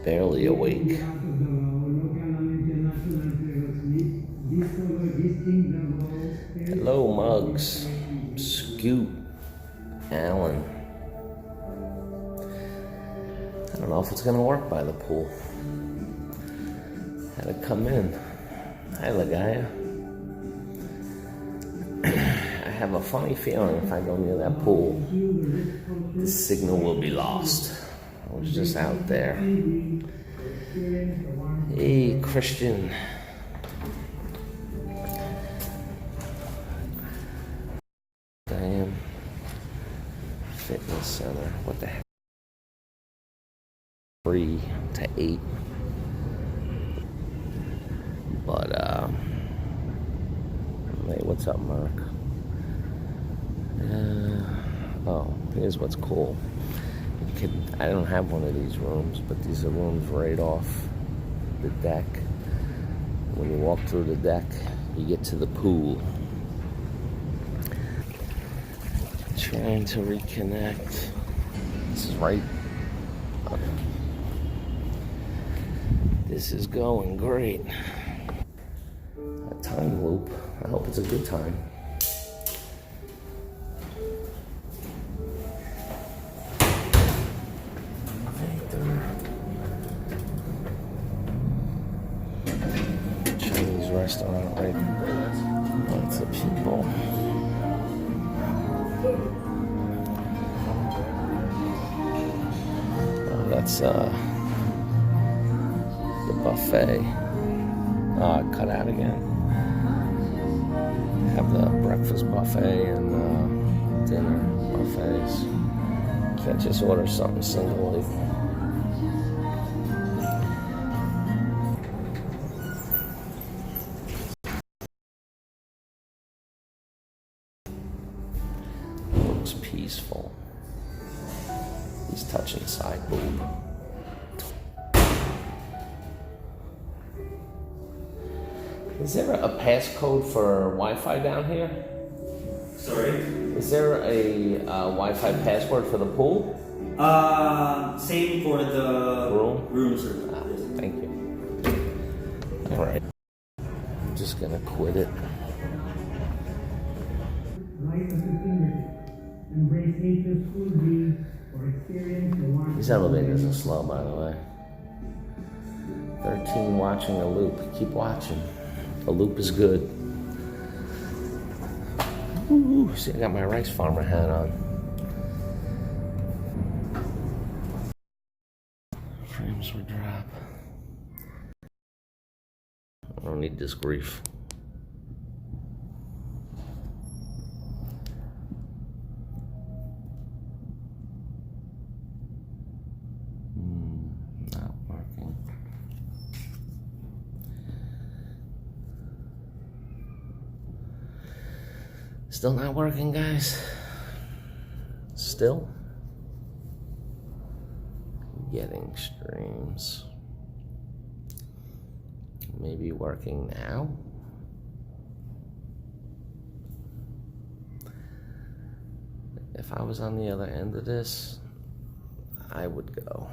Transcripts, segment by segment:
Barely awake. Hello, Muggs. Scoot. Alan. I don't know if it's gonna work by the pool. Had to come in. Hi, Lagaya. I have a funny feeling if I go near that pool, the signal will be lost. I was just out there. Hey, Christian. Damn. Fitness center. What the heck? 3 to 8. But, hey, what's up, Mark? Oh, here's what's cool. I don't have one of these rooms, but these are rooms right off the deck. When you walk through the deck, you get to the pool. Trying to reconnect. This is right. This is going great. A time loop. I hope it's a good time. Chinese restaurant, right? Lots of people. Oh, that's the buffet. Cut out again. Have the breakfast buffet and dinner buffets. Can't just order something singly. Looks peaceful. He's touching side boob. Is there a passcode for Wi-Fi down here? Sorry? Is there a Wi-Fi password for the pool? Same for the room sir. Thank you. All right. I'm just gonna quit it. These elevators are slow, by the way. 13 watching a loop. Keep watching. A loop is good. Ooh, see, I got my rice farmer hat on. Frames would drop. I don't need this grief. Not working. Still not working, guys? Still? Getting streams. Maybe working now? If I was on the other end of this, I would go.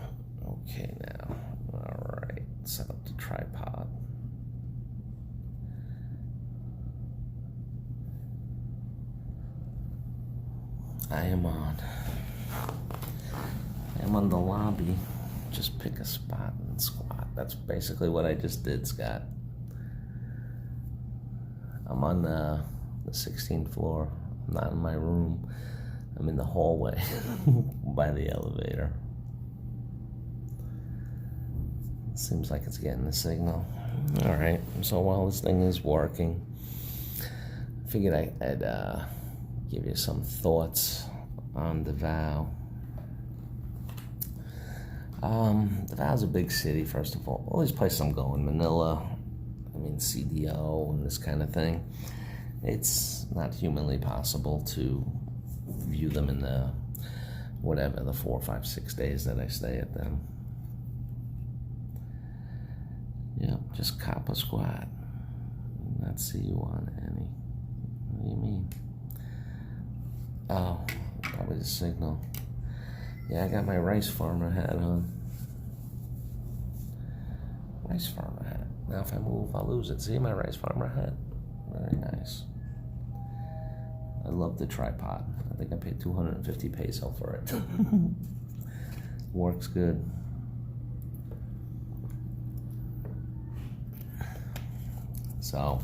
Okay, now. Alright, set up the tripod. I am on the lobby. Just pick a spot and squat. That's basically what I just did, Scott. I'm on the 16th floor. I'm not in my room. I'm in the hallway by the elevator. Seems like it's getting the signal. All right, so while this thing is working, I figured I'd give you some thoughts on Davao. Davao's a big city, first of all. All these places I'm going, Manila, CDO and this kind of thing. It's not humanly possible to view them in the 4, 5, 6 days that I stay at them. Yep, just cop a squat. Not see you on any. What do you mean? Oh, probably the signal. Yeah, I got my rice farmer hat on. Rice farmer hat. Now if I move, I'll lose it. See my rice farmer hat? Very nice. I love the tripod. I think I paid 250 peso for it. Works good. So,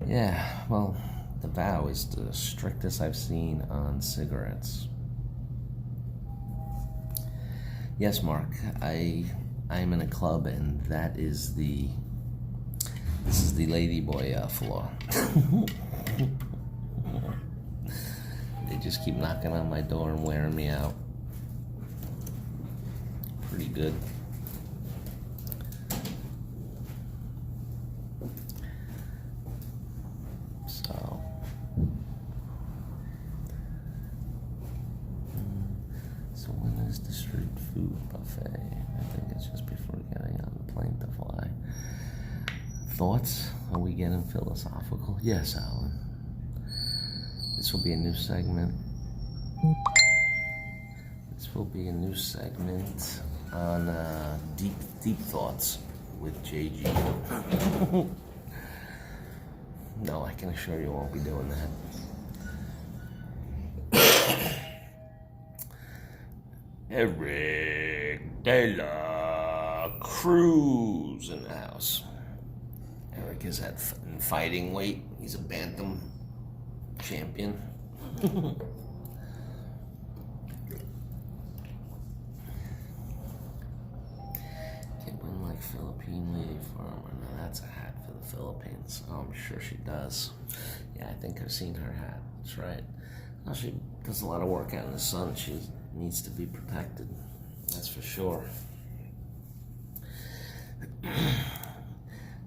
yeah, well, the vow is the strictest I've seen on cigarettes. Yes, Mark, I'm in a club, and this is the ladyboy floor. They just keep knocking on my door and wearing me out. Pretty good. So when is the street food buffet? I think it's just before getting on the plane to fly. Thoughts? Are we getting philosophical? Yes, Alan. This will be a new segment. This will be a new segment on deep thoughts with JG. No, I can assure you I won't be doing that. Eric De La Cruz in the house. Eric is at fighting weight. He's a bantam champion. Can't win like Philippine lady farmer. Now that's a hat for the Philippines. Oh, I'm sure she does. Yeah, I think I've seen her hat. That's right. Well, she does a lot of work out in the sun. She needs to be protected. That's for sure.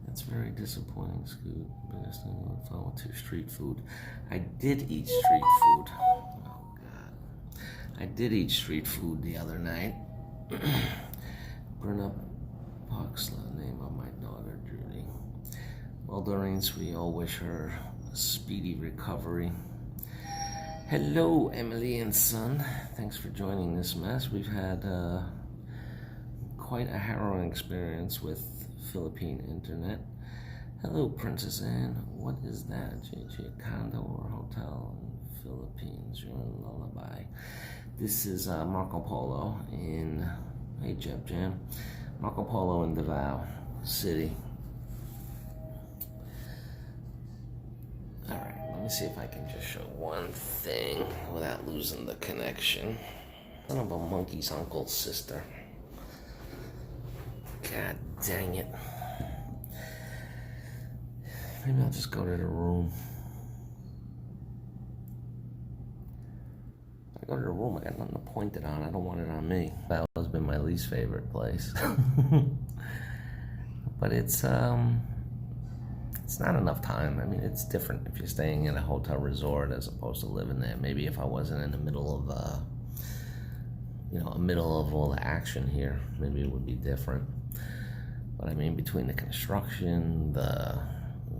That's very disappointing, Scoot. Biggest thing on the phone to street food. I did eat street food. Oh, God. I did eat street food the other night. Burn up Puxla, name of my daughter, Judy. Well, Doreen, we all wish her a speedy recovery. Hello, Emily and son. Thanks for joining this mess. We've had quite a harrowing experience with Philippine internet. Hello, Princess Anne. What is that? JJ, a condo or hotel in Philippines? You're in Lullaby. This is Marco Polo in, hey, Jeb Jam. Marco Polo in Davao City. All right. Let me see if I can just show one thing without losing the connection. Son of a monkey's uncle's sister. God dang it. Maybe I'll just go to the room. I go to the room, I got nothing to point it on. I don't want it on me. That has been my least favorite place. But it's not enough time. I mean, it's different if you're staying in a hotel resort as opposed to living there. Maybe if I wasn't in the middle of, all the action here, maybe it would be different. But I mean, between the construction, the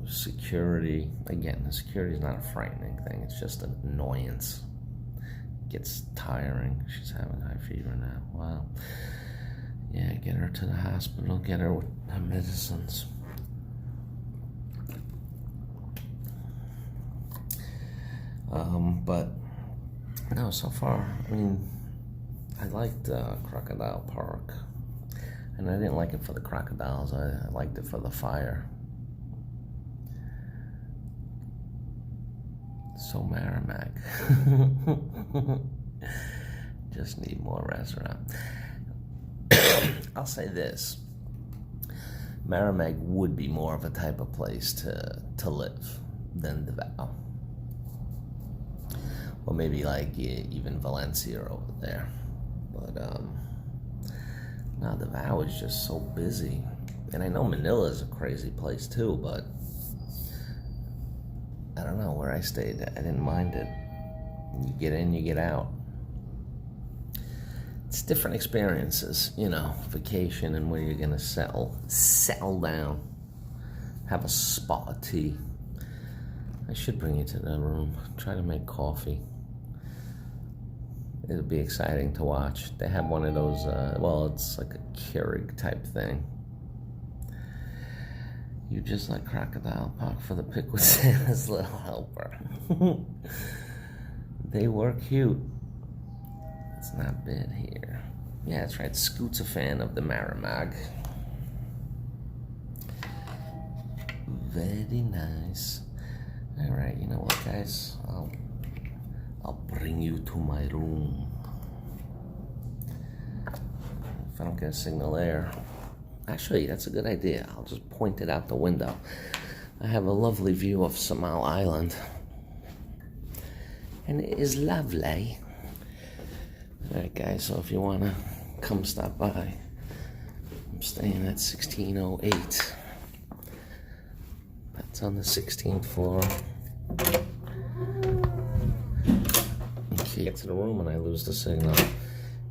security, again, the security is not a frightening thing. It's just an annoyance. It gets tiring. She's having high fever now. Wow. Yeah, get her to the hospital. Get her with her medicines. But no, so far, I mean, I liked Crocodile Park, and I didn't like it for the crocodiles. I liked it for the fire. So Merrimack, just need more restaurant. I'll say this: Merrimack would be more of a type of place to live than Davao. Or maybe like even Valencia over there. But no, Davao is just so busy. And I know Manila is a crazy place too, but I don't know, where I stayed, I didn't mind it. You get in, you get out. It's different experiences, vacation and where you're gonna settle down, have a spa tea. I should bring you to the room, try to make coffee. It'll be exciting to watch. They have one of those, it's like a Keurig type thing. You just like Crocodile Park for the pic with Santa's little helper. They were cute. It's not bad here. Yeah, that's right. Scoot's a fan of the Maramag. Very nice. All right, you know what, guys? I'll bring you to my room. If I don't get a signal there. Actually, that's a good idea. I'll just point it out the window. I have a lovely view of Samal Island. And it is lovely. Alright, guys, so if you want to come stop by, I'm staying at 1608. That's on the 16th floor. Okay, get to the room and I lose the signal.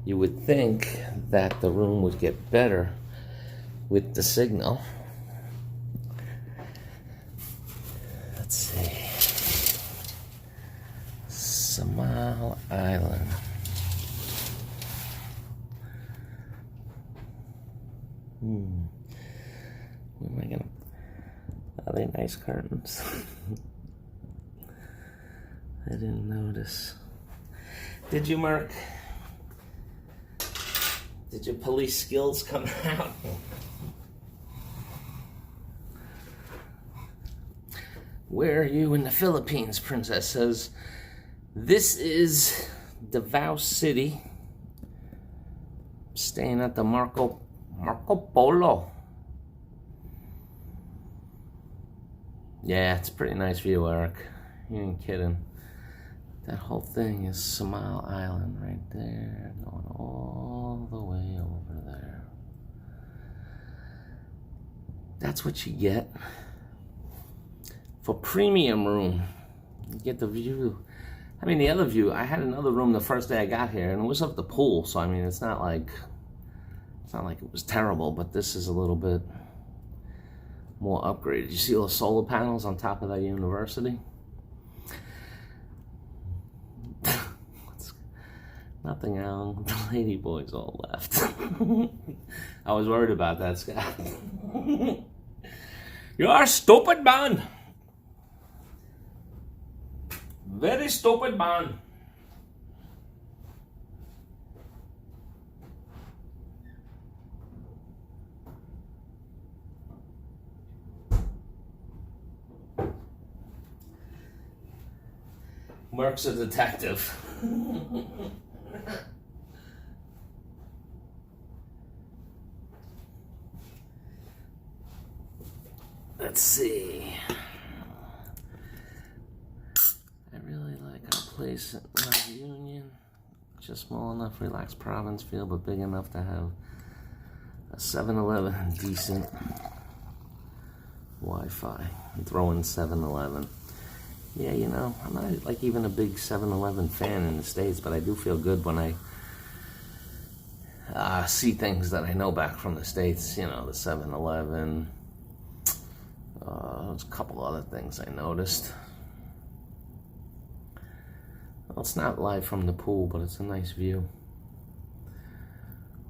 You would think that the room would get better with the signal. Let's see. Samal Island. Where am I gonna? Are they nice curtains? I didn't notice. Did you, Mark? Did your police skills come out? Where are you in the Philippines? Princess says, this is Davao City. Staying at the Marco Polo. Yeah, it's a pretty nice view, Eric. You ain't kidding. That whole thing is Samal Island right there, going all the way over there. That's what you get for premium room. You get the view. I mean, the other view, I had another room the first day I got here, and it was of the pool, so I mean, it's not like it was terrible, but this is a little bit more upgraded. You see all the solar panels on top of that university? Nothing else. The lady boys all left. I was worried about that, Scott. You're stupid, man. Very stupid, man. Mark's a detective. Let's see. I really like our place at Mount Union. Just small enough, relaxed province feel, but big enough to have a 7-Eleven and decent Wi-Fi. Throw in 7-Eleven. Yeah, you know, I'm not like even a big 7-Eleven fan in the States, but I do feel good when I see things that I know back from the States. You know, the 7-Eleven. There's a couple other things I noticed. Well, it's not live from the pool, but it's a nice view.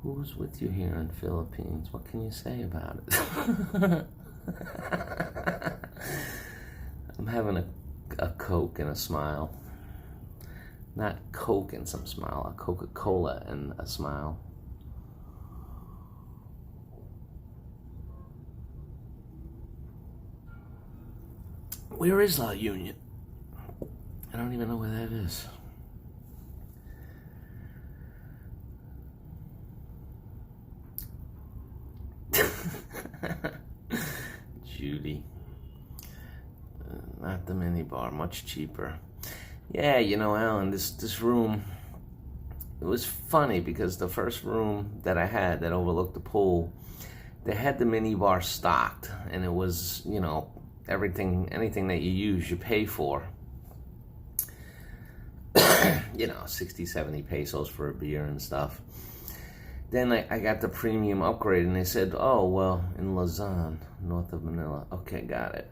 Who's with you here in the Philippines? What can you say about it? I'm having a Coke and a smile. Not Coke and some smile, a Coca-Cola and a smile. Where is La Union? I don't even know where that is. Judy. Not the minibar, much cheaper. Yeah, you know, Alan, this room, it was funny because the first room that I had that overlooked the pool, they had the minibar stocked, and it was, you know, anything that you use, you pay for. You know, 60, 70 pesos for a beer and stuff. Then I got the premium upgrade, and they said, oh, well, in Luzon, north of Manila. Okay, got it.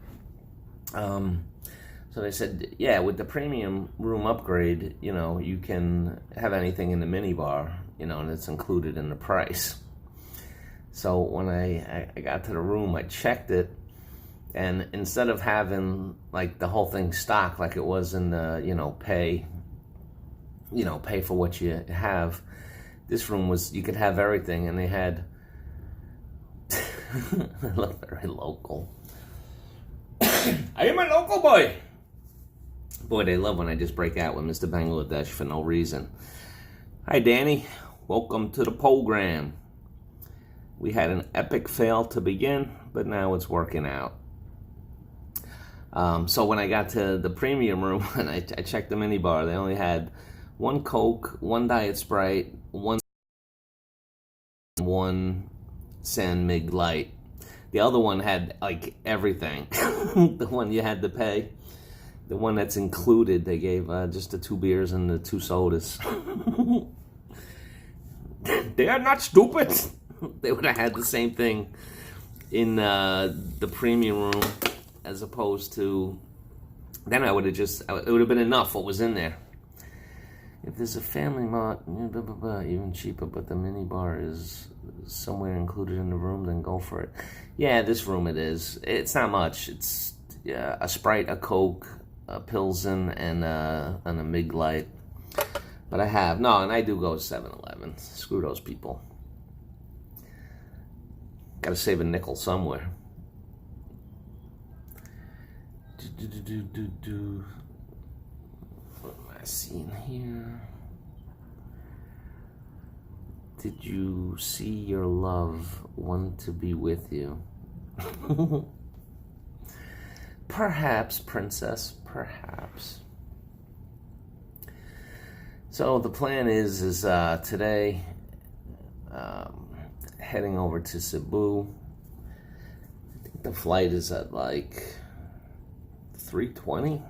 So they said, yeah, with the premium room upgrade, you know, you can have anything in the minibar, you know, and it's included in the price. So when I got to the room, I checked it, And instead of having like the whole thing stock like it was in the, pay for what you have, this room was, you could have everything, and they had, they look very local. I am a local boy. Boy, they love when I just break out with Mr. Bangladesh for no reason. Hi, Danny. Welcome to the program. We had an epic fail to begin, but now it's working out. So when I got to the premium room and I checked the minibar, they only had one Coke, one Diet Sprite, one San Mig Light. The other one had like everything. The one you had to pay. The one that's included, they gave just the 2 beers and the 2 sodas. They are not stupid. They would have had the same thing in the premium room, as opposed to, then it would have been enough what was in there. If there's a family mart, blah, blah, blah, even cheaper, but the mini bar is somewhere included in the room, then go for it. Yeah, this room it is. It's not much. It's a Sprite, a Coke, a Pilsen, and a Mig Light. But and I do go to 7-Eleven. Screw those people. Gotta save a nickel somewhere. What am I seeing here? Did you see your love want to be with you? Perhaps, princess, perhaps. So the plan is today, heading over to Cebu. I think the flight is at like 3:20.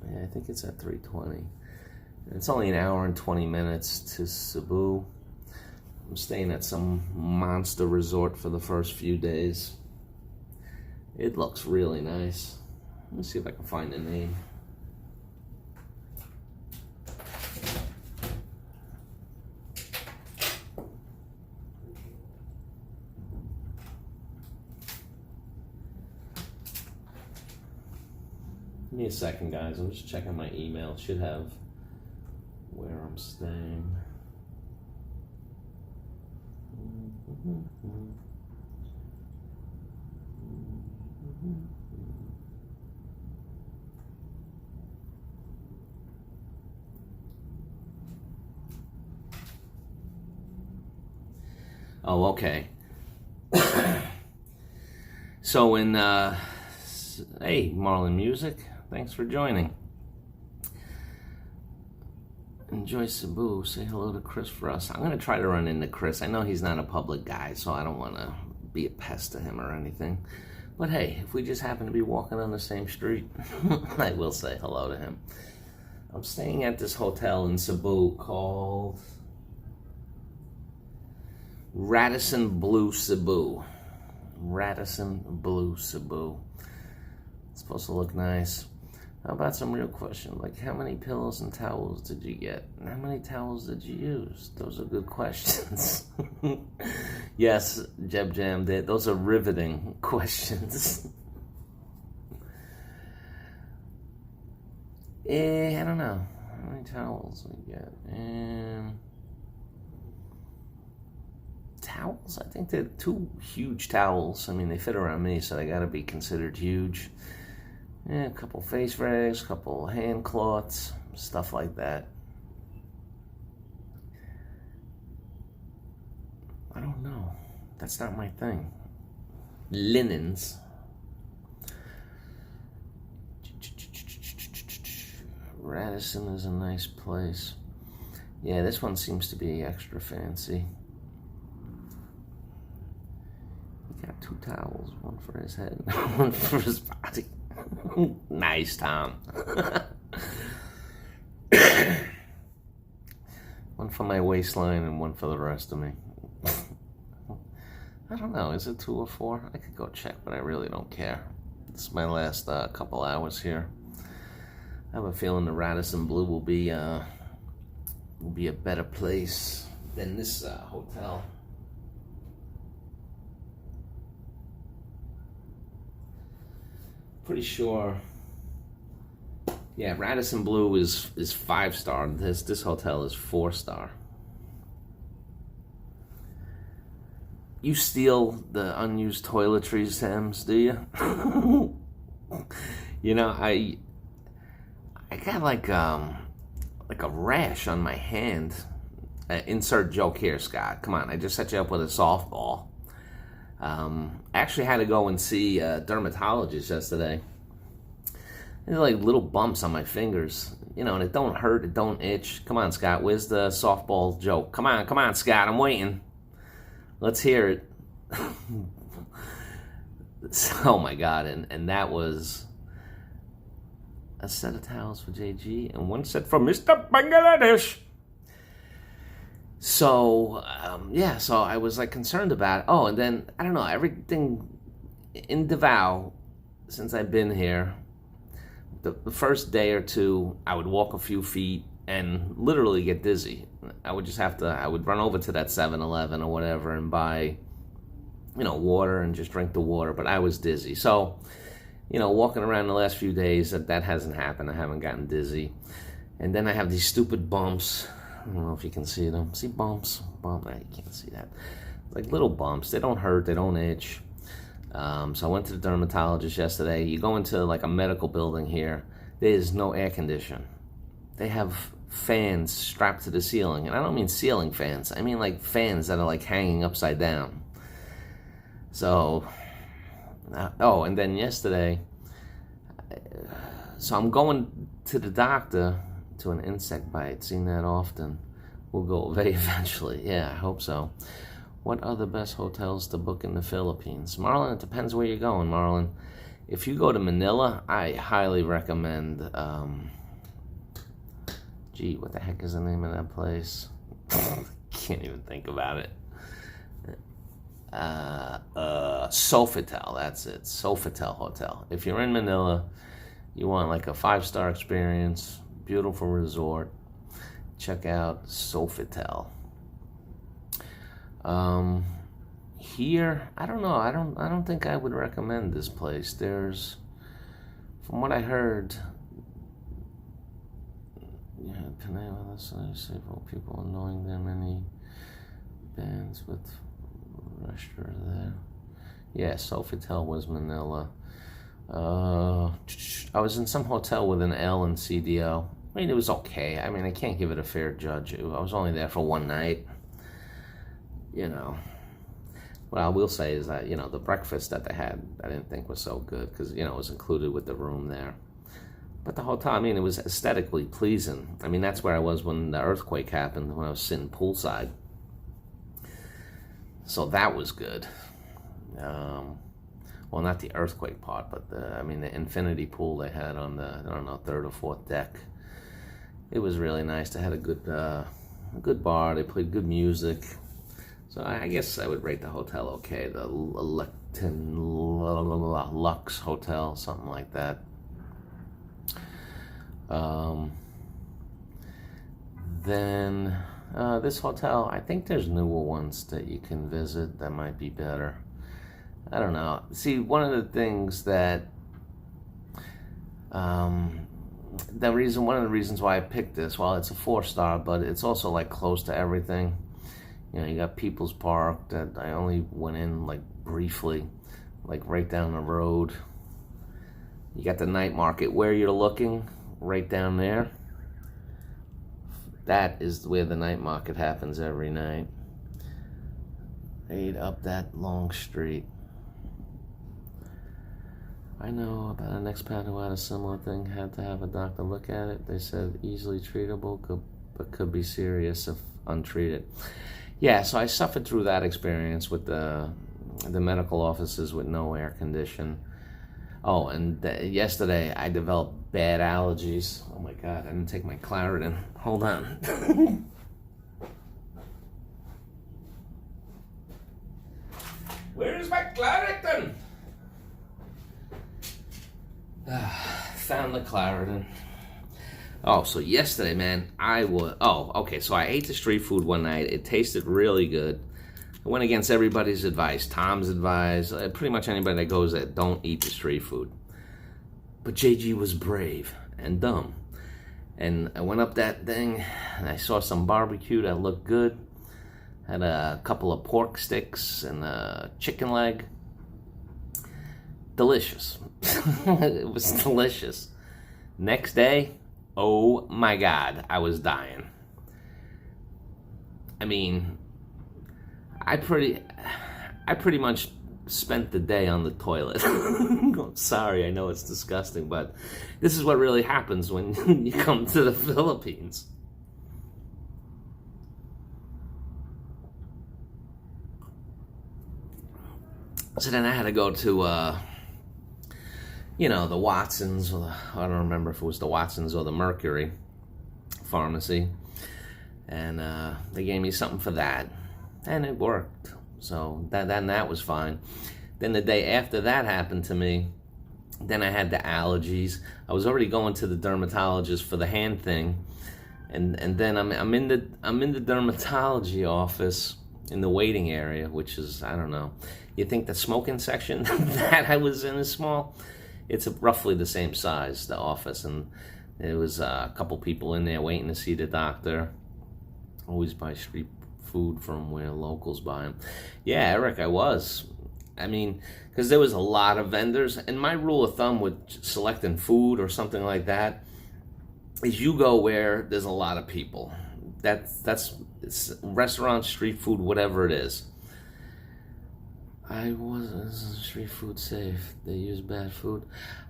Yeah, I think it's at 3:20. It's only an hour and 20 minutes to Cebu. I'm staying at some monster resort for the first few days. It looks really nice. Let me see if I can find the name. Give me a second, guys. I'm just checking my email. It should have where I'm staying. Oh, okay. So hey, Marlon Music, thanks for joining. Enjoy Cebu. Say hello to Chris for us. I'm going to try to run into Chris. I know he's not a public guy, so I don't want to be a pest to him or anything. But hey, if we just happen to be walking on the same street, I will say hello to him. I'm staying at this hotel in Cebu called Radisson Blue Cebu. Radisson Blue Cebu. It's supposed to look nice. How about some real question? Like, how many pillows and towels did you get? And how many towels did you use? Those are good questions. Yes, Jeb Jam, those are riveting questions. I don't know. How many towels did we get? Towels? I think they're 2 huge towels. I mean, they fit around me, so they gotta be considered huge. Yeah, a couple face rags, a couple hand cloths, stuff like that. I don't know. That's not my thing. Linens. Radisson is a nice place. Yeah, this one seems to be extra fancy. He got 2 towels, one for his head, one for his body. Nice, Tom. One for my waistline and one for the rest of me. I don't know, is it 2 or 4? I could go check, but I really don't care. This is my last couple hours here. I have a feeling the Radisson Blue will be a better place than this hotel. pretty sure. Yeah, Radisson Blu is 5-star. This hotel is 4-star. You steal the unused toiletries, Sams, do you? You know, I got like a rash on my hand. Insert joke here, Scott. Come on, I just set you up with a softball. I actually had to go and see a dermatologist yesterday. There's like little bumps on my fingers, you know, and it don't hurt, it don't itch. Come on, Scott, where's the softball joke? Come on, Scott, I'm waiting. Let's hear it. Oh my God, and that was a set of towels for JG and one set for Mr. Bangladesh. So, so I was like concerned about it. Oh, and then, I don't know, everything in Davao, since I've been here, the first day or two, I would walk a few feet and literally get dizzy. I would run over to that 7-Eleven or whatever and buy, water and just drink the water, but I was dizzy. So, walking around the last few days, that hasn't happened. I haven't gotten dizzy. And then I have these stupid bumps. I don't know if you can see them. See bumps? You can't see that. Like little bumps. They don't hurt. They don't itch. So I went to the dermatologist yesterday. You go into like a medical building here. There is no air condition. They have fans strapped to the ceiling. And I don't mean ceiling fans. I mean like fans that are like hanging upside down. So, and then yesterday, so I'm going to the doctor to an insect bite. Seen that often. We'll go away eventually. Yeah, I hope so. What are the best hotels to book in the Philippines? Marlon, it depends where you're going, Marlon. If you go to Manila, I highly recommend, what the heck is the name of that place? Can't even think about it. Sofitel, that's it. Sofitel Hotel. If you're in Manila, you want like a 5-star experience, beautiful resort, check out Sofitel. Here, I don't know. I don't think I would recommend this place. There's, from what I heard, several people annoying them. Any bands with restaurant there? Yeah, Sofitel was Manila. I was in some hotel with an L and CDO. I mean, it was okay. I mean, I can't give it a fair judge. I was only there for one night. What I will say is that, the breakfast that they had, I didn't think was so good because, it was included with the room there. But the hotel, I mean, it was aesthetically pleasing. I mean, that's where I was when the earthquake happened, when I was sitting poolside. So that was good. Well, not the earthquake part, but the infinity pool they had on the, 3rd or 4th deck. It was really nice. They had a good bar. They played good music. So I guess I would rate the hotel okay. The Lux Hotel, something like that. Then this hotel, I think there's newer ones that you can visit that might be better. I don't know. See, one of the things that one of the reasons why I picked this, well, it's a 4-star, but it's also like close to everything. You got People's Park that I only went in like briefly, like right down the road. You got the night market where you're looking, right down there. That is where the night market happens every night. Right up that long street. I know about an expat who had a similar thing, had to have a doctor look at it. They said easily treatable, but could be serious if untreated. Yeah, so I suffered through that experience with the medical offices with no air condition. Oh, and yesterday I developed bad allergies. Oh my God, I didn't take my Claritin. Hold on. Where's my Claritin? Found the Claritin. Oh, so yesterday, man, so I ate the street food one night. It tasted really good. I went against everybody's advice, Tom's advice, pretty much anybody that goes there, don't eat the street food. But JG was brave and dumb. And I went up that thing, and I saw some barbecue that looked good. Had a couple of pork sticks and a chicken leg. Delicious. It was delicious. Next day, oh my God, I was dying. I mean, I pretty much spent the day on the toilet. I'm sorry, I know it's disgusting, but this is what really happens when you come to the Philippines. So then I had to go to, the Watsons, or I don't remember if it was the Watsons or the Mercury pharmacy. And they gave me something for that. And it worked. So that was fine. Then the day after that happened to me, then I had the allergies. I was already going to the dermatologist for the hand thing. And then I'm in the dermatology office in the waiting area, which is, I don't know. You think the smoking section that I was in is small? It's roughly the same size, the office, and there was a couple people in there waiting to see the doctor. Always buy street food from where locals buy them. Yeah, Eric, I was. I mean, because there was a lot of vendors, and my rule of thumb with selecting food or something like that is you go where there's a lot of people. It's restaurant, street food, whatever it is. Is street food safe? They use bad food?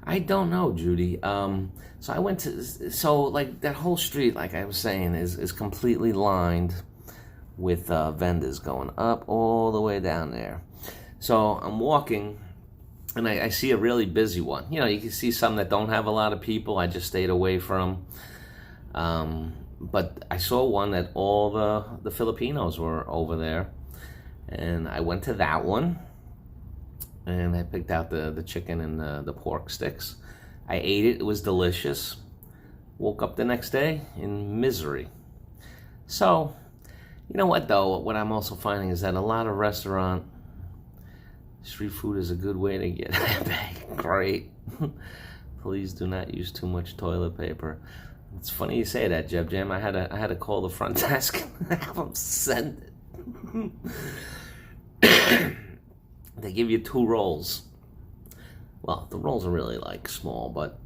I don't know, Judy. So I went to, like that whole street, like I was saying, is completely lined with vendors going up all the way down there. So I'm walking, and I see a really busy one. You can see some that don't have a lot of people. I just stayed away from. But I saw one that all the Filipinos were over there, and I went to that one, and I picked out the chicken and the pork sticks. I ate it. It was delicious. Woke up the next day in misery. So, you know what, though? What I'm also finding is that a lot of street food is a good way to get great. Please do not use too much toilet paper. It's funny you say that, Jeb Jam. I had to call the front desk and have them send it. They give you 2 rolls. Well, the rolls are really like small, but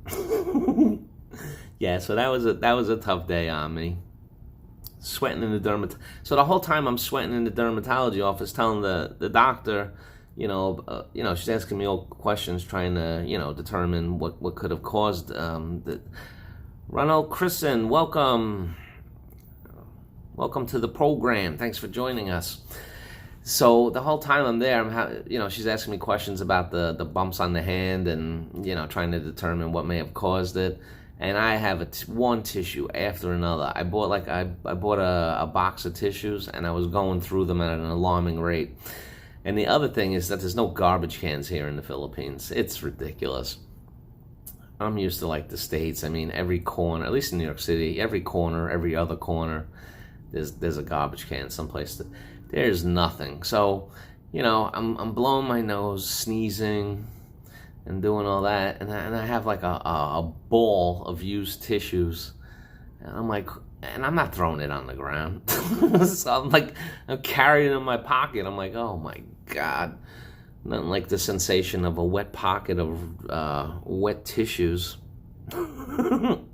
yeah. So that was a tough day on me. Sweating in the So the whole time I'm sweating in the dermatology office, telling the doctor, she's asking me all questions, trying to determine what could have caused the. Ronald Christen, welcome to the program. Thanks for joining us. So the whole time I'm there, she's asking me questions about the bumps on the hand, and trying to determine what may have caused it. And I have one tissue after another. I bought a box of tissues, and I was going through them at an alarming rate. And the other thing is that there's no garbage cans here in the Philippines. It's ridiculous. I'm used to like the States. I mean, every corner, at least in New York City, every corner, every other corner, there's a garbage can someplace. There's nothing. So, I'm blowing my nose, sneezing, and doing all that, and I have like a ball of used tissues, and I'm like, and I'm not throwing it on the ground. So I'm carrying it in my pocket. I'm like, oh my God. Nothing like the sensation of a wet pocket of wet tissues. Judy,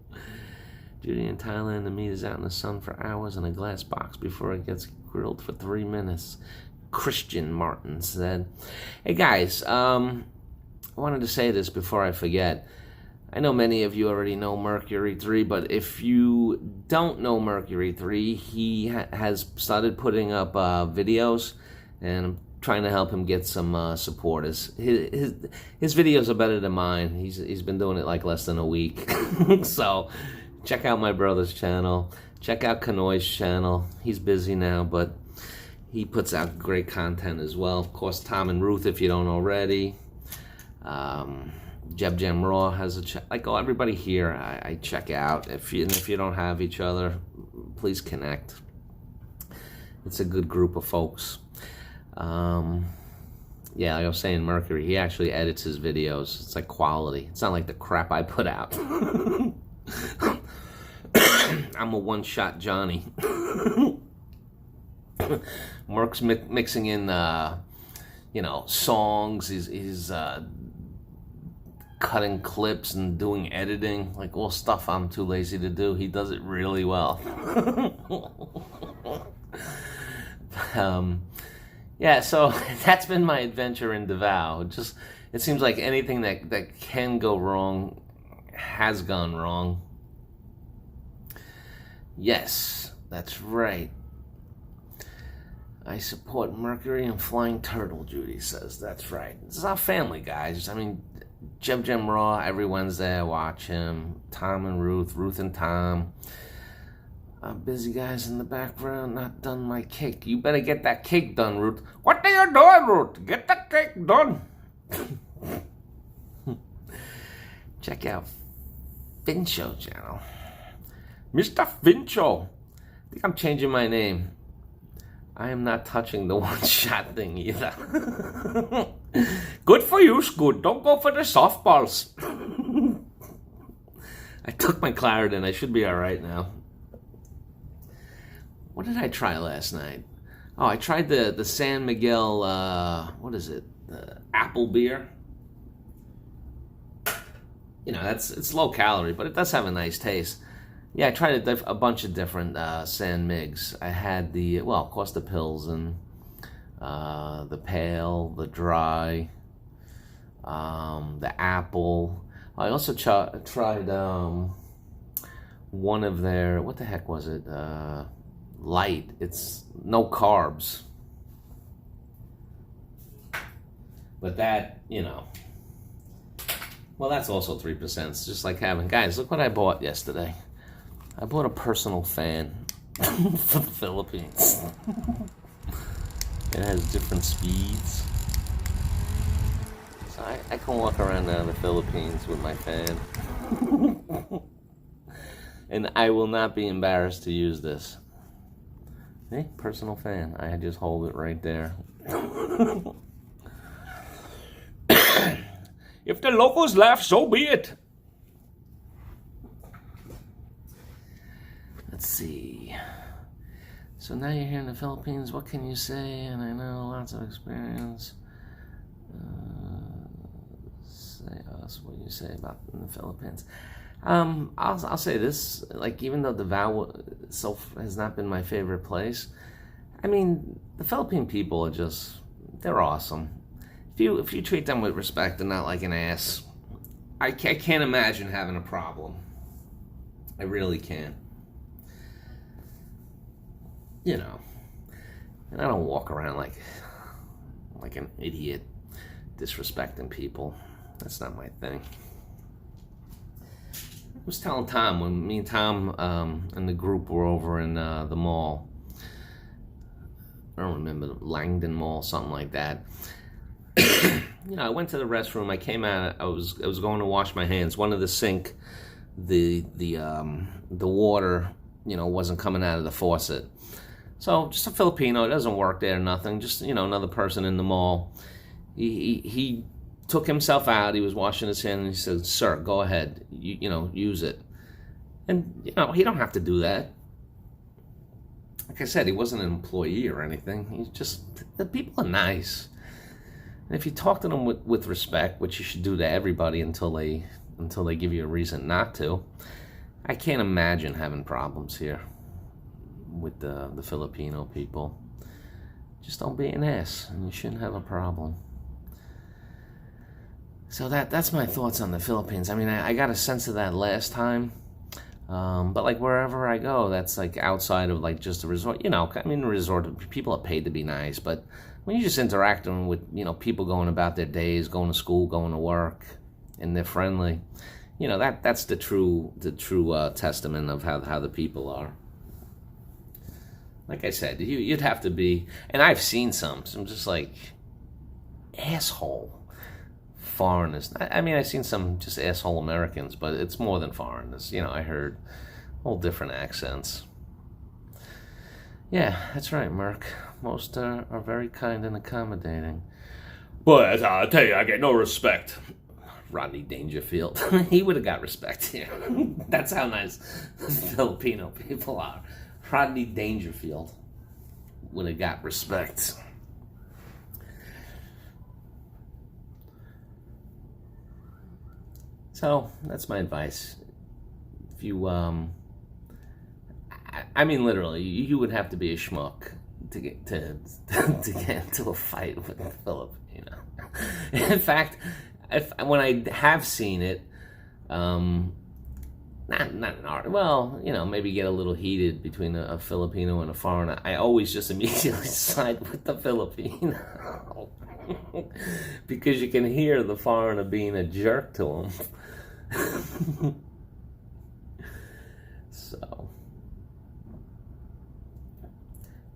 in Thailand, the meat is out in the sun for hours in a glass box before it gets grilled for 3 minutes. Christian Martin said. Hey guys, I wanted to say this before I forget. I know many of you already know Mercury 3, but if you don't know Mercury 3, he has started putting up videos, and I'm trying to help him get some supporters. His videos are better than mine. He's been doing it like less than a week. So check out my brother's channel. Check out Kanoi's channel. He's busy now, but he puts out great content as well. Of course, Tom and Ruth, if you don't already. Jeb Jam Raw has everybody here I check out. If you don't have each other, please connect. It's a good group of folks. Yeah, like I was saying, Mercury, he actually edits his videos. It's like quality. It's not like the crap I put out. I'm a one-shot Johnny. Merc's mixing in, songs. He's cutting clips and doing editing, like all stuff I'm too lazy to do. He does it really well. Yeah, so that's been my adventure in Davao. It seems like anything that can go wrong has gone wrong. Yes, that's right. I support Mercury and Flying Turtle, Judy says. That's right. This is our family, guys. I mean, Jim Raw, every Wednesday I watch him. Tom and Ruth and Tom. Busy guys in the background, not done my cake. You better get that cake done, Ruth. What are you doing, Ruth? Get the cake done. Check out Fincho channel. Mr. Fincho. I think I'm changing my name. I am not touching the one-shot thing either. Good for you, Scoot. Don't go for the softballs. I took my Claritin. I should be all right now. What did I try last night? Oh, I tried the San Miguel, what is it? The apple beer. It's low calorie, but it does have a nice taste. Yeah, I tried a bunch of different San Migs. I had of course, the Pilsen, the Pale, the Dry, the Apple. I also tried one of their, what the heck was it? Light. It's no carbs. But that, well, that's also 3%. It's just like having, guys, look what I bought yesterday. I bought a personal fan for the Philippines. It has different speeds. So I can walk around now in the Philippines with my fan. And I will not be embarrassed to use this. Hey, personal fan. I just hold it right there. If the locals laugh, so be it. Let's see. So now you're here in the Philippines. What can you say? And I know lots of experience. Say us what you say about the Philippines. I'll say this. Like, even though Davao itself has not been my favorite place, I mean, the Philippine people are they're awesome. If you treat them with respect and not like an ass, I can't imagine having a problem. I really can't. And I don't walk around like an idiot, disrespecting people. That's not my thing. I was telling Tom, when me and Tom and the group were over in the mall. I don't remember, Langdon Mall, something like that. I went to the restroom. I came out. I was going to wash my hands. One of the sink, the water, wasn't coming out of the faucet. So just a Filipino. It doesn't work there. Nothing. Just another person in the mall. He took himself out. He was washing his hands, and he said, "Sir, go ahead. Use it." And he don't have to do that. Like I said, he wasn't an employee or anything. The people are nice. And if you talk to them with respect, which you should do to everybody until they give you a reason not to, I can't imagine having problems here with the Filipino people. Just don't be an ass, and you shouldn't have a problem. So that's my thoughts on the Philippines. I mean, I got a sense of that last time. But like wherever I go, that's like outside of like just a resort. I mean, a resort, people are paid to be nice, but when you're just interacting with, people going about their days, going to school, going to work, and they're friendly, that's the true testament of how the people are. Like I said, you'd have to be, and I've seen some just like asshole foreigners. I mean, I've seen some just asshole Americans, but it's more than foreigners. I heard all different accents. Yeah, that's right, Merc. Most are very kind and accommodating. But I'll tell you, I get no respect. Rodney Dangerfield. He would have got respect here. That's how nice the Filipino people are. Rodney Dangerfield would have got respect. So that's my advice. If you, I mean, literally, you would have to be a schmuck to get to get into a fight with a Filipino. In fact, when I have seen it, not an art. Well, maybe get a little heated between a Filipino and a foreigner. I always just immediately side with the Filipino because you can hear the foreigner being a jerk to him. So,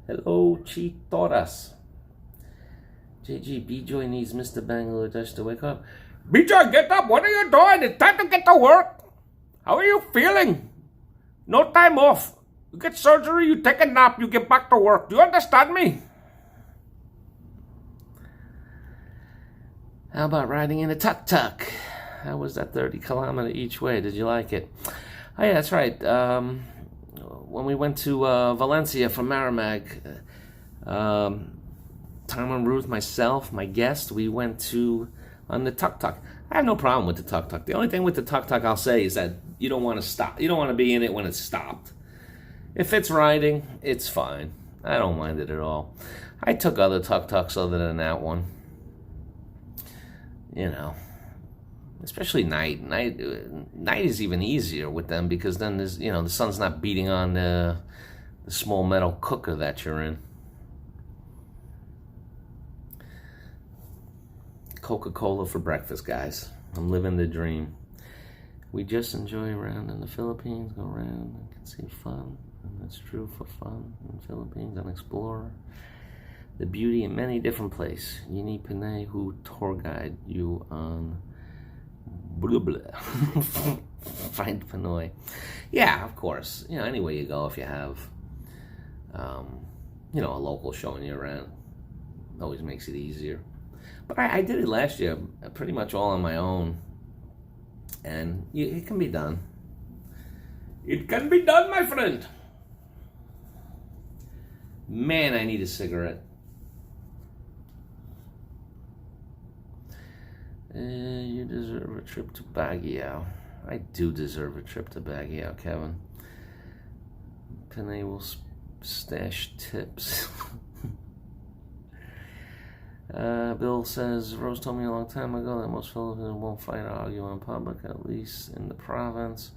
hello, Chitoras. JG, B-Joy needs Mr. Bangladesh to wake up. B-Joy, get up! What are you doing? It's time to get to work! How are you feeling? No time off. You get surgery, you take a nap, you get back to work. Do you understand me? How about riding in a tuk-tuk? How was that 30-kilometer each way? Did you like it? Oh, yeah, that's right. When we went to Valencia from Maramag, Tom and Ruth, myself, my guest, we went on the tuk-tuk. I have no problem with the tuk-tuk. The only thing with the tuk-tuk I'll say is that you don't want to stop. You don't want to be in it when it's stopped. If it's riding, it's fine. I don't mind it at all. I took other tuk-tuks other than that one. Especially night. Night is even easier with them because then there's, the sun's not beating on the small metal cooker that you're in. Coca-Cola for breakfast, guys. I'm living the dream. We just enjoy around in the Philippines, go around and can see fun. And that's true for fun in the Philippines and explore the beauty in many different places. You need Panay who tour guide you on blah blah. Find Pinoy. Yeah, of course. Anywhere you go, if you have a local showing you around, always makes it easier. But I did it last year, pretty much all on my own, and it can be done. It can be done, my friend. Man, I need a cigarette. You deserve a trip to Baguio. I do deserve a trip to Baguio, Kevin. Panay will stash tips. Bill says, Rose told me a long time ago that most Filipinos won't fight or argue in public, at least in the province.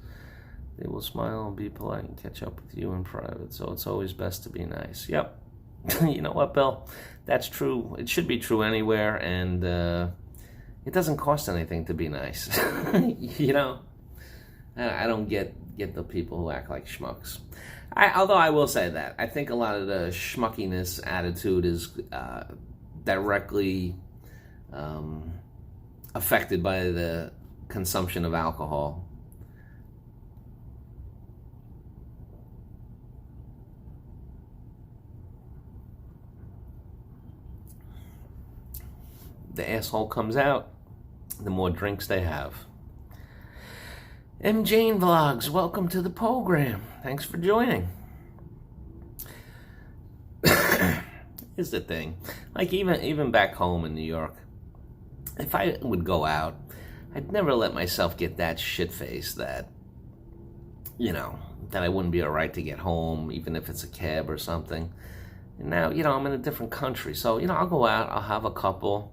They will smile and be polite and catch up with you in private, so it's always best to be nice. Yep. You know what, Bill? That's true. It should be true anywhere, and it doesn't cost anything to be nice. I don't get the people who act like schmucks. Although I will say that, I think a lot of the schmuckiness attitude is directly affected by the consumption of alcohol. The asshole comes out, the more drinks they have. M. Jane Vlogs, welcome to the program. Thanks for joining. Here's the thing. Like, even back home in New York, if I would go out, I'd never let myself get that shit-faced that, that I wouldn't be all right to get home, even if it's a cab or something. And now, I'm in a different country, so, I'll go out, I'll have a couple.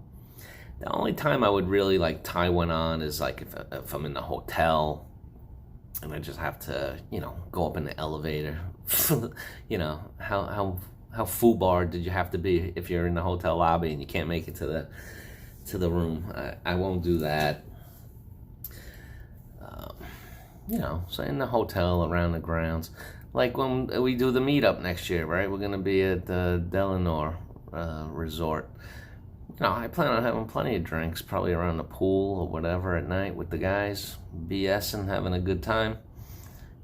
The only time I would really, tie one on is, if I'm in the hotel, and I just have to, go up in the elevator. How foobarred did you have to be if you're in the hotel lobby and you can't make it to the room? I won't do that. So in the hotel, around the grounds. Like when we do the meetup next year, right? We're going to be at the Delanor Resort. I plan on having plenty of drinks, probably around the pool or whatever at night with the guys, BSing, having a good time.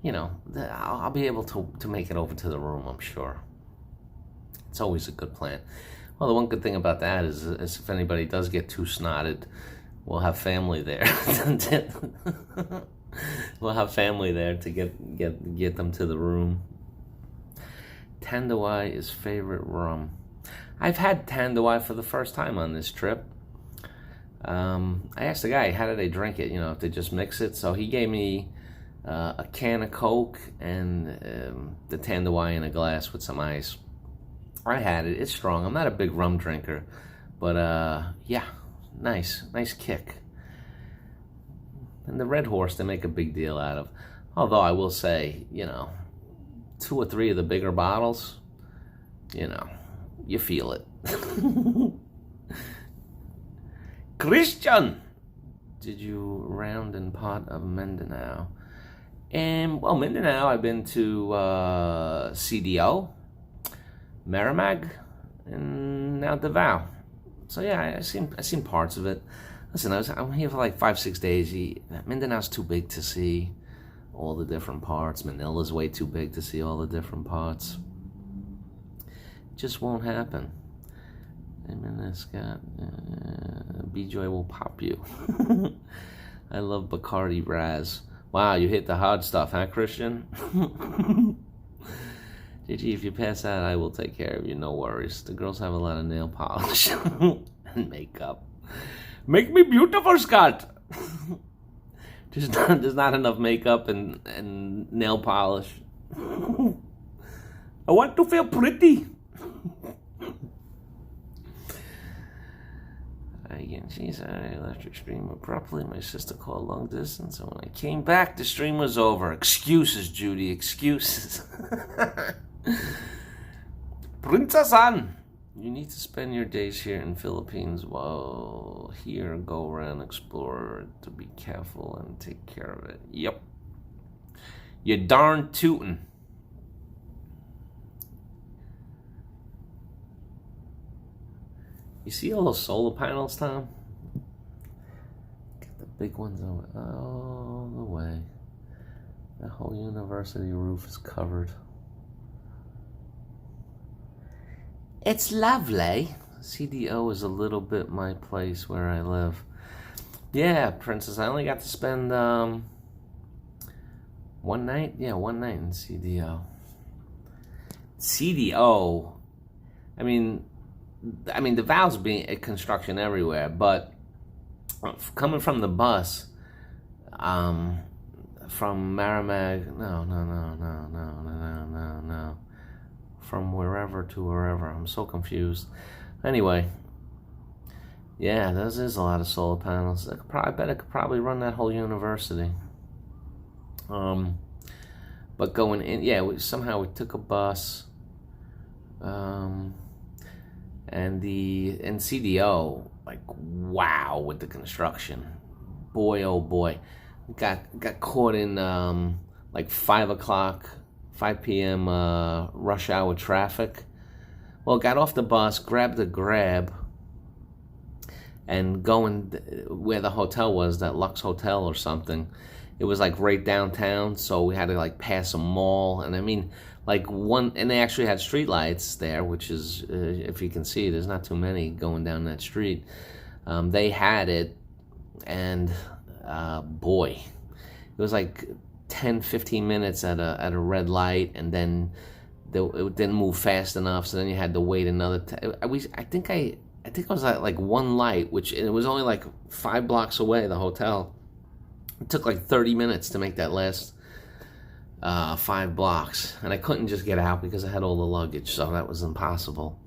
I'll be able to make it over to the room, I'm sure. It's always a good plan. Well, the one good thing about that is if anybody does get too snotted, we'll have family there. We'll have family there to get them to the room. Tanduay is favorite rum. I've had Tanduay for the first time on this trip. I asked the guy, how do they drink it? If they just mix it. So he gave me a can of Coke and the Tanduay in a glass with some ice. I had it. It's strong. I'm not a big rum drinker, but yeah, nice kick. And the Red Horse, they make a big deal out of. Although I will say, 2 or 3 of the bigger bottles, you feel it. Christian, did you round and pot of Mindanao? Well, Mindanao, I've been to CDO, Merrimack, and now Davao. So yeah, I seen parts of it. Listen, I'm here for like 5-6 days. Mindanao's too big to see all the different parts. Manila's way too big to see all the different parts. It just won't happen. Scott, B-Joy will pop you. I love Bacardi Raz. Wow, you hit the hard stuff, huh, Christian? GG, if you pass out, I will take care of you. No worries. The girls have a lot of nail polish and makeup. Make me beautiful, Scott. There's not enough makeup and nail polish. I want to feel pretty. Again, geez, I left your stream abruptly. My sister called long distance, and when I came back, the stream was over. Excuses, Judy, excuses. Princess Anne, you need to spend your days here in Philippines. While here, go around, explore, to be careful and take care of it. Yep. You darn tootin'. You see all those solar panels, Tom? Got the big ones all the way. The whole university roof is covered. It's lovely. CDO is a little bit my place where I live. Yeah, Princess, I only got to spend one night? Yeah, one night in CDO. CDO, I mean, the Val's being construction everywhere, but coming from the bus, from Merrimack, no, from wherever to wherever, I'm so confused. Anyway, yeah, there is a lot of solar panels. I bet it could probably run that whole university. But going in, yeah, somehow we took a bus, and in CDO, like, wow, with the construction. Boy, oh boy. Got caught in like 5 p.m. Rush hour traffic. Well, got off the bus, grabbed a Grab, and going where the hotel was, that Lux Hotel or something. It was like right downtown, so we had to like pass a mall, and I mean, like and they actually had street lights there, which is, if you can see, there's not too many going down that street. They had it, and boy, it was like 10-15 minutes at a red light, and then it didn't move fast enough, so then you had to wait another I think I was at like one light, which it was only like 5 blocks away, the hotel. It took like 30 minutes to make that last 5 blocks, and I couldn't just get out because I had all the luggage, so that was impossible.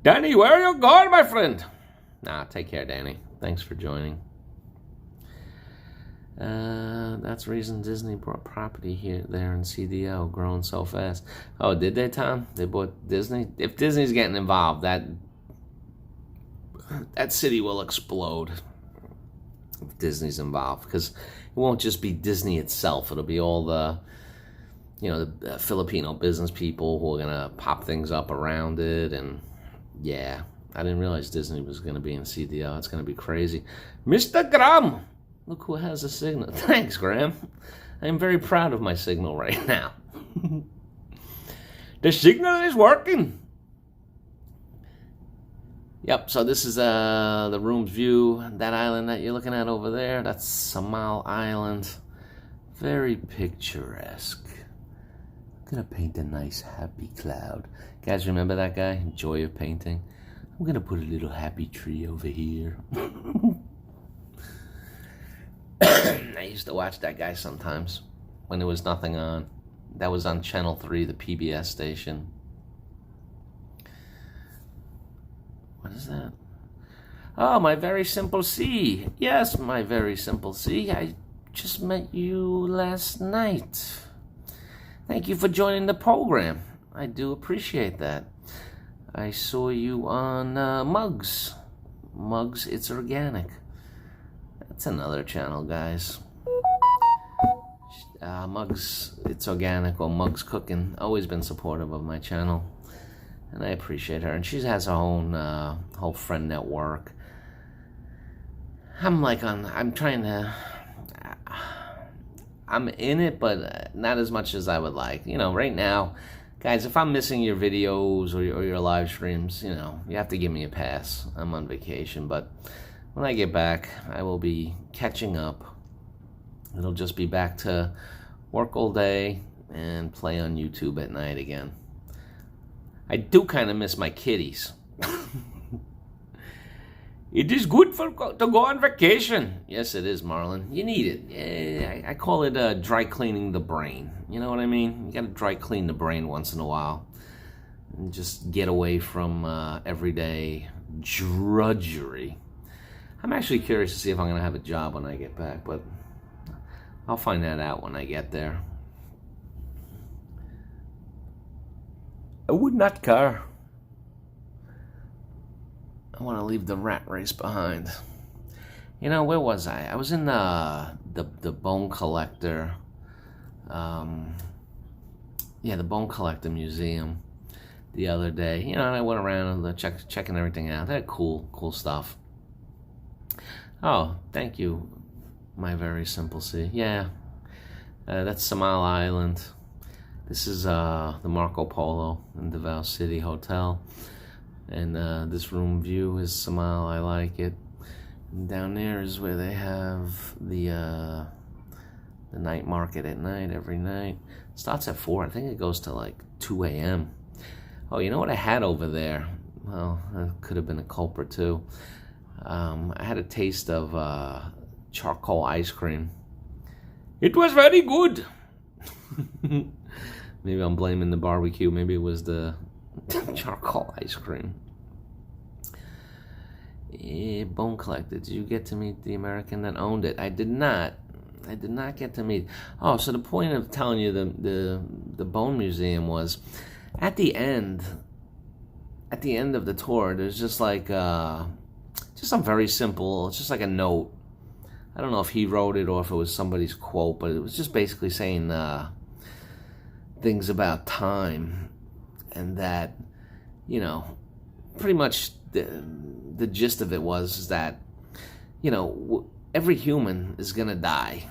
Danny, where are you going, my friend? Nah, take care, Danny. Thanks for joining. That's the reason Disney bought property there in CDO, growing so fast. Oh, did they, Tom? They bought Disney? If Disney's getting involved, that city will explode if Disney's involved, because it won't just be Disney itself. It'll be all the Filipino business people who are going to pop things up around it. And yeah, I didn't realize Disney was going to be in CDO. It's going to be crazy. Mr. Graham, look who has a signal. Thanks, Graham. I'm very proud of my signal right now. The signal is working. Yep, so this is the room's view. That island that you're looking at over there, that's Samal Island. Very picturesque. I'm gonna paint a nice happy cloud. Guys, remember that guy? Joy of painting. I'm gonna put a little happy tree over here. I used to watch that guy sometimes when there was nothing on. That was on Channel 3, the PBS station. What is that? Oh, my very simple C. Yes, my very simple C. I just met you last night. Thank you for joining the program. I do appreciate that. I saw you on Mugs. Mugs, It's Organic. That's another channel, guys. Mugs, It's Organic, or Mugs Cooking. Always been supportive of my channel. And I appreciate her. And she has her own whole friend network. I'm in it, but not as much as I would like. You know, right now, guys, if I'm missing your videos or your live streams, you know, you have to give me a pass. I'm on vacation, but when I get back, I will be catching up. It'll just be back to work all day and play on YouTube at night again. I do kind of miss my kitties. It is good to go on vacation. Yes, it is, Marlon. You need it. Yeah, I call it dry cleaning the brain. You know what I mean? You got to dry clean the brain once in a while. And just get away from everyday drudgery. I'm actually curious to see if I'm going to have a job when I get back, but I'll find that out when I get there. I would not care. I want to leave the rat race behind. You know, where was I? I was in the Bone Collector. The Bone Collector Museum the other day. You know, and I went around and checking everything out. They had cool stuff. Oh, thank you, my very simple C. Yeah, that's Samal Island. This is the Marco Polo in Davao City Hotel. And this room view is Samal. I like it. And down there is where they have the night market at night, every night. It starts at 4. I think it goes to like 2 a.m. Oh, you know what I had over there? Well, that could have been a culprit too. I had a taste of charcoal ice cream. It was very good. Maybe I'm blaming the barbecue. Maybe it was the charcoal ice cream. Bone Collector. Did you get to meet the American that owned it? I did not. I did not get to meet. Oh, so the point of telling you the Bone Museum was at the end of the tour. There's just like just some very simple. It's just like a note. I don't know if he wrote it or if it was somebody's quote, but it was just basically saying things about time, and that, you know, pretty much the gist of it was that, you know, every human is gonna die.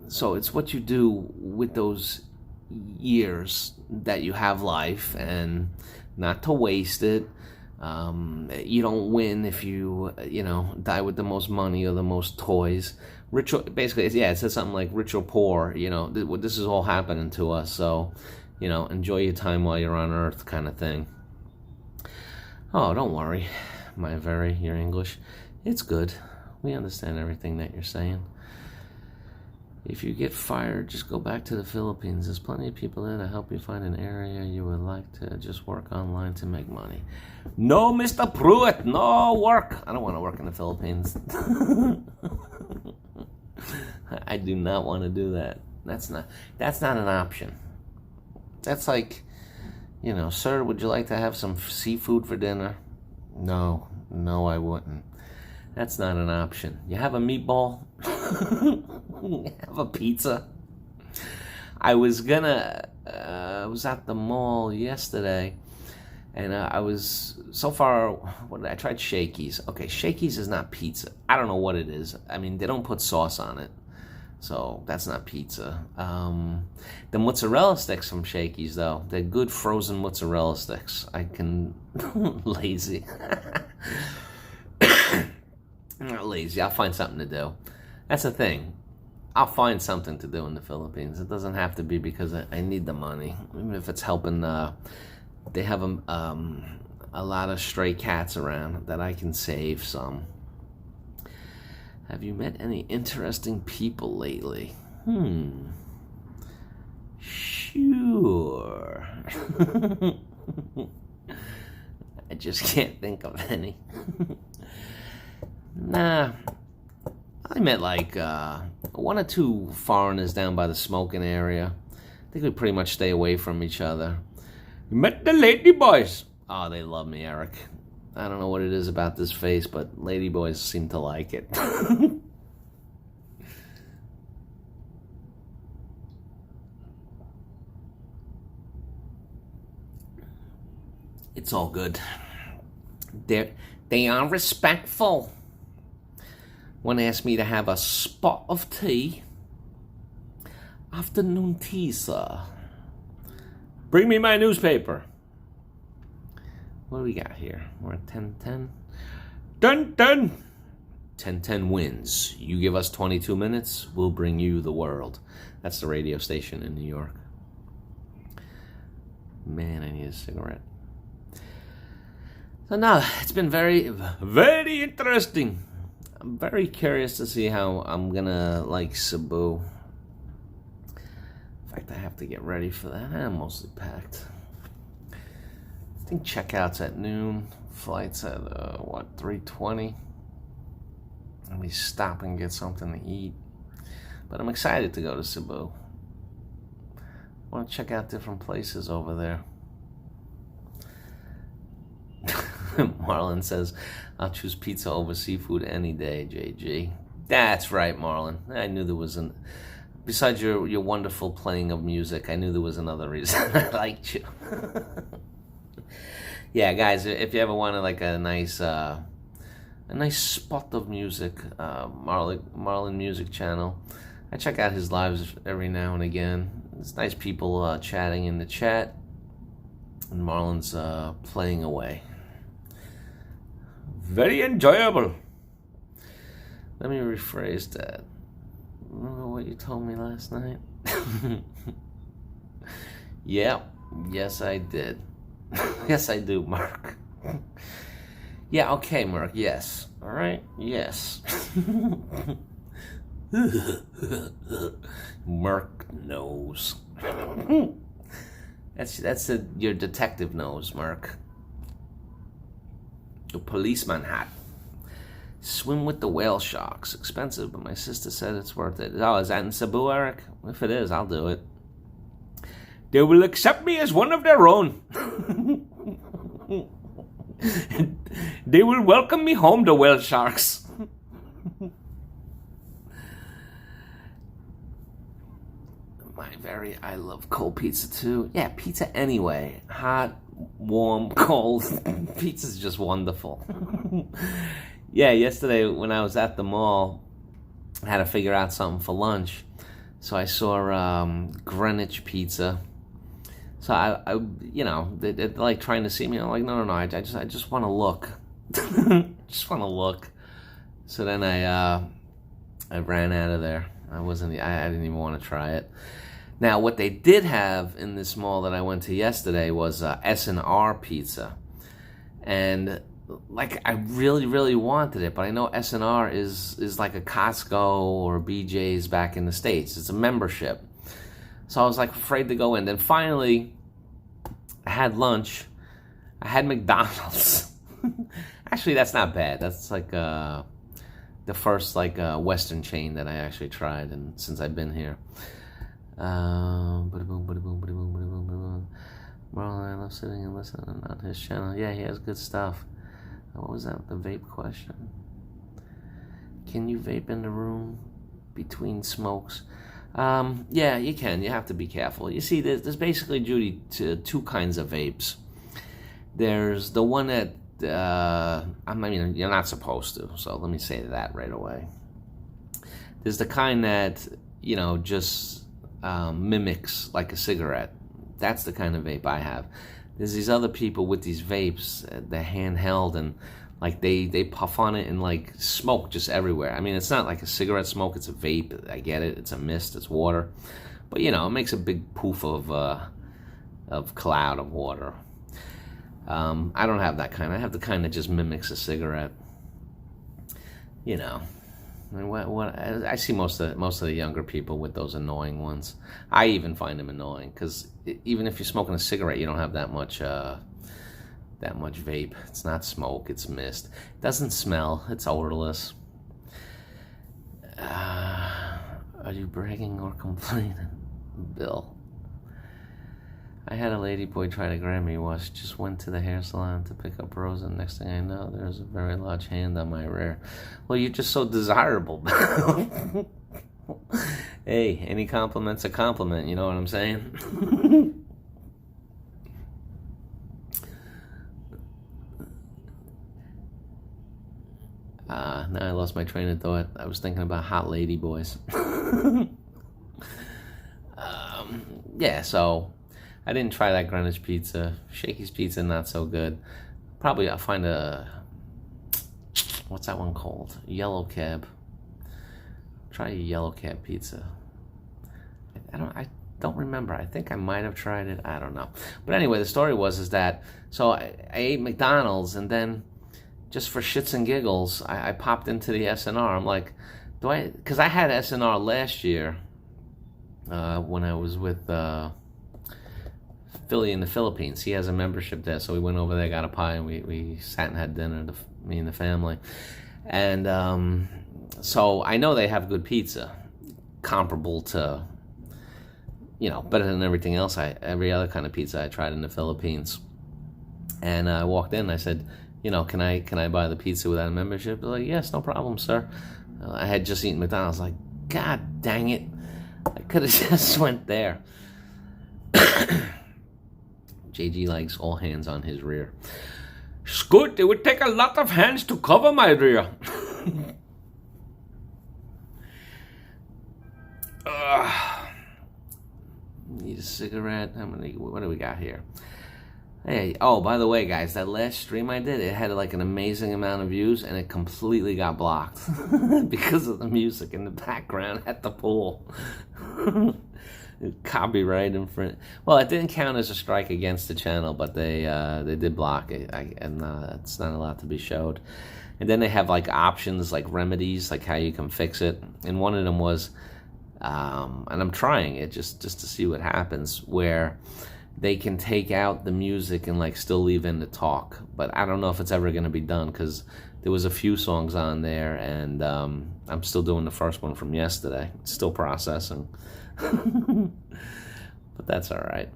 So it's what you do with those years that you have life, and not to waste it. You don't win if you die with the most money or the most toys. Rich, basically, it says something like rich or poor. You know, this is all happening to us. So, you know, enjoy your time while you're on Earth, kind of thing. Oh, don't worry, your English, it's good. We understand everything that you're saying. If you get fired, just go back to the Philippines. There's plenty of people there to help you find an area you would like to just work online to make money. No, Mr. Pruitt, no work. I don't want to work in the Philippines. I do not want to do that. That's not an option. That's like, you know, sir, would you like to have some seafood for dinner? No, I wouldn't. That's not an option. You have a meatball? Have a pizza? I was at the mall yesterday, and I was, so far, I tried Shakey's. Okay, Shakey's is not pizza. I don't know what it is. I mean, they don't put sauce on it. So that's not pizza. The mozzarella sticks from Shakey's, though, they're good frozen mozzarella sticks. I can lazy. I'm not lazy. I'll find something to do. That's the thing. I'll find something to do in the Philippines. It doesn't have to be because I need the money. Even if it's helping, they have a lot of stray cats around that I can save some. Have you met any interesting people lately? Sure. I just can't think of any. Nah. I met like one or two foreigners down by the smoking area. I think we pretty much stay away from each other. You met the lady boys. Oh, they love me, Eric. I don't know what it is about this face, but lady boys seem to like it. It's all good. They are respectful. One asked me to have a spot of tea. Afternoon tea, sir. Bring me my newspaper. What do we got here? We're at 10:10. Dun dun. 10:10 wins. You give us 22 minutes, we'll bring you the world. That's the radio station in New York. Man, I need a cigarette. So no, it's been very, very interesting. I'm very curious to see how I'm gonna like Cebu. In fact, I have to get ready for that. I'm mostly packed. I think checkout's at noon. Flight's at 3:20. Let me stop and get something to eat. But I'm excited to go to Cebu. I want to check out different places over there. Marlon says, I'll choose pizza over seafood any day, JG. That's right, Marlon. I knew there was an... Besides your wonderful playing of music, I knew there was another reason I liked you. Yeah, guys, if you ever wanted like a nice spot of music, Marlon Music Channel, I check out his lives every now and again. It's nice people chatting in the chat, and Marlon's playing away. Very enjoyable. Let me rephrase that. Remember what you told me last night? Yeah. Yes, I did. Yes, I do, Mark. Yeah, okay, Mark. Yes. All right. Yes. Mark knows. That's your detective nose, Mark. The policeman hat. Swim with the whale sharks. Expensive, but my sister said it's worth it. Oh, is that in Cebu, Eric? If it is, I'll do it. They will accept me as one of their own. They will welcome me home, the whale sharks. I love cold pizza too. Yeah, pizza anyway. Hot, warm, cold. Pizza's just wonderful. Yeah, yesterday when I was at the mall, I had to figure out something for lunch. So I saw Greenwich Pizza. So I they're like trying to see me. I'm like, no, I just want to look. Just want to look. So then I ran out of there. I didn't even want to try it. Now, what they did have in this mall that I went to yesterday was S&R Pizza. And, like, I really, really wanted it, but I know S&R is like a Costco or a BJ's back in the States. It's a membership. So I was, like, afraid to go in. Then finally, I had lunch. I had McDonald's. Actually, that's not bad. That's, like, the first, like, Western chain that I actually tried since I've been here. Marlon, I love sitting and listening on his channel. Yeah, he has good stuff. What was that? The vape question? Can you vape in the room between smokes? Yeah, you can. You have to be careful. You see, there's basically, Judy, two kinds of vapes. There's the one that you're not supposed to. So let me say that right away. There's the kind that just mimics like a cigarette. That's the kind of vape I have. There's these other people with these vapes, they're handheld, and like they puff on it and like smoke just everywhere. I mean, it's not like a cigarette smoke, it's a vape. I get it. It's a mist, it's water. But it makes a big poof of cloud of water. I don't have that kind. I have the kind that just mimics a cigarette. I see most of the younger people with those annoying ones. I even find them annoying because even if you're smoking a cigarette, you don't have that much vape. It's not smoke, it's mist. It doesn't smell, it's odorless. Are you bragging or complaining, Bill? I had a ladyboy try to grab me while she just went to the hair salon to pick up Rosa. Next thing I know, there's a very large hand on my rear. Well, you're just so desirable. Hey, any compliment's a compliment, you know what I'm saying? Now I lost my train of thought. I was thinking about hot lady boys. Yeah, so I didn't try that Greenwich pizza. Shakey's pizza, not so good. Probably I'll find what's that one called? Yellow Cab. Try a Yellow Cab pizza. I don't remember. I think I might have tried it. I don't know. But anyway, the story is that, so I ate McDonald's, and then just for shits and giggles, I popped into the SNR. I'm like, because I had SNR last year when I was with Philly in the Philippines. He has a membership there, so we went over there, got a pie, and we sat and had dinner, me and the family. And so I know they have good pizza, comparable to, better than everything else, every other kind of pizza I tried in the Philippines. And I walked in and I said, can I buy the pizza without a membership? They're like, yes, no problem, sir. I had just eaten McDonald's. Like, God dang it. I could have just went there. JG likes all hands on his rear. Scoot, it would take a lot of hands to cover my rear. Need a cigarette. What do we got here? Hey, by the way, guys, that last stream I did, it had like an amazing amount of views, and it completely got blocked because of the music in the background at the pool. Copyright infringement. Well, it didn't count as a strike against the channel, but they did block it, and it's not allowed to be showed. And then they have like options, like remedies, like how you can fix it. And one of them was, and I'm trying it just to see what happens, where they can take out the music and like still leave in the talk. But I don't know if it's ever going to be done, because there was a few songs on there, and I'm still doing the first one from yesterday. It's still processing. But that's all right.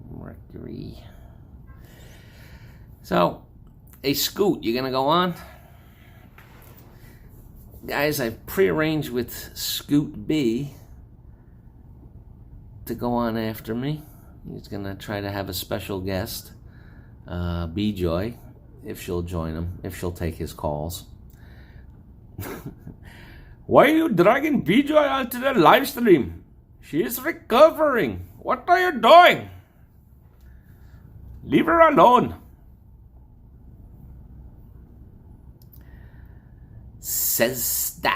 Mercury. So, hey Scoot, you gonna go on? Guys, I've prearranged with Scoot B to go on after me. He's gonna try to have a special guest, B-Joy, if she'll join him, if she'll take his calls. Why are you dragging B-Joy onto the live stream? She is recovering. What are you doing? Leave her alone. Says Style.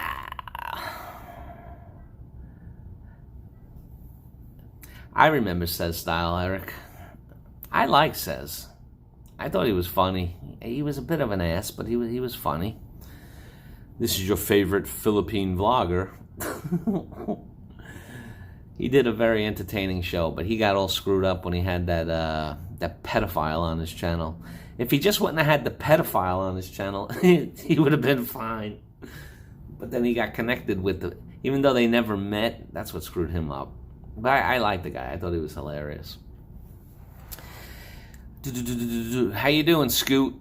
I remember Says Style, Eric. I like Says. I thought he was funny. He was a bit of an ass, but he was funny. This is your favorite Philippine vlogger. He did a very entertaining show, but he got all screwed up when he had that pedophile on his channel. If he just wouldn't have had the pedophile on his channel, he would have been fine. But then he got connected with even though they never met, that's what screwed him up. But I like the guy. I thought he was hilarious. How you doing, Scoot?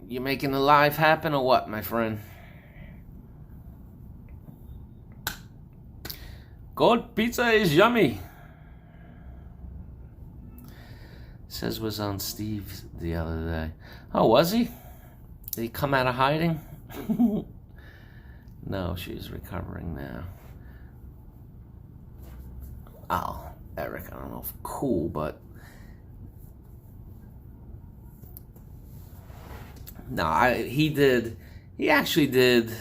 You making the live happen or what, my friend? Good pizza is yummy. Says was on Steve the other day. Oh, was he? Did he come out of hiding? No, she's recovering now. Oh, Eric, I don't know if cool, but no, he actually did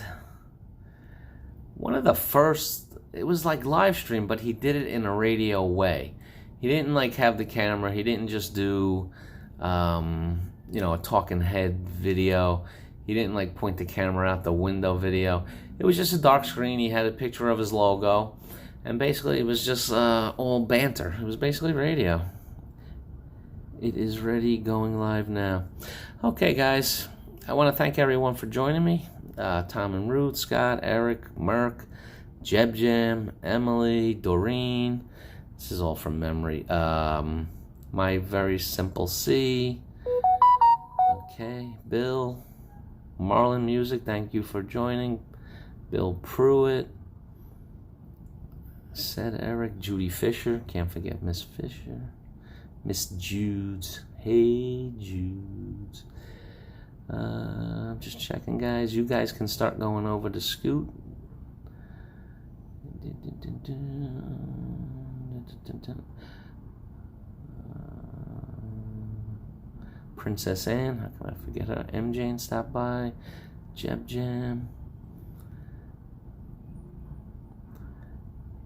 one of the first, it was like live stream, but he did it in a radio way. He didn't like have the camera, he didn't just do, a talking head video. He didn't like point the camera out the window video. It was just a dark screen. He had a picture of his logo. And basically it was just all banter. It was basically radio. It is ready, going live now. Okay, guys. I want to thank everyone for joining me. Tom and Ruth, Scott, Eric, Merck, Jeb Jam, Emily, Doreen. This is all from memory. My Very Simple C. Okay, Bill. Marlon Music, thank you for joining. Bill Pruitt. Said Eric. Judy Fisher. Can't forget Miss Fisher. Miss Judes. Hey, Judes. I'm just checking, guys. You guys can start going over to Scoot. Princess Anne, how can I forget her? M. Jane stopped by. Jeb Jam.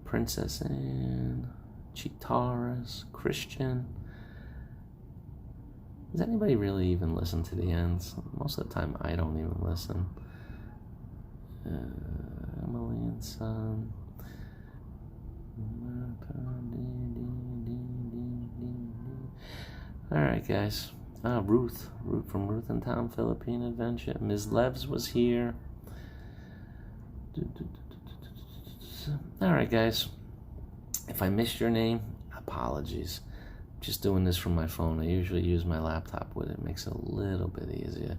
Princess Anne. Chitaras. Christian. Does anybody really even listen to the ends? Most of the time, I don't even listen. Emily and Son. Alright, guys. Ruth from Ruth and Tom Philippine Adventure. Ms. Levs was here. Alright, guys. If I missed your name, apologies. Just doing this from my phone. I usually use my laptop with it. Makes it a little bit easier.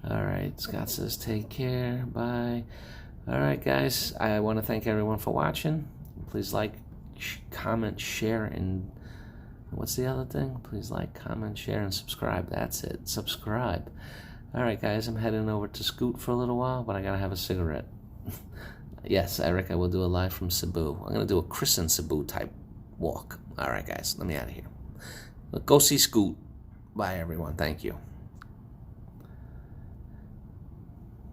Alright, Scott says take care. Bye. Alright, guys. I want to thank everyone for watching. Please like, comment, share, and what's the other thing? Please like, comment, share, and subscribe. That's it. Subscribe. Alright, guys. I'm heading over to Scoot for a little while, but I gotta have a cigarette. Yes, Eric, I will do a live from Cebu. I'm gonna do a Chris and Cebu type walk. Alright, guys. Let me out of here. Go see Scoot. Bye, everyone. Thank you.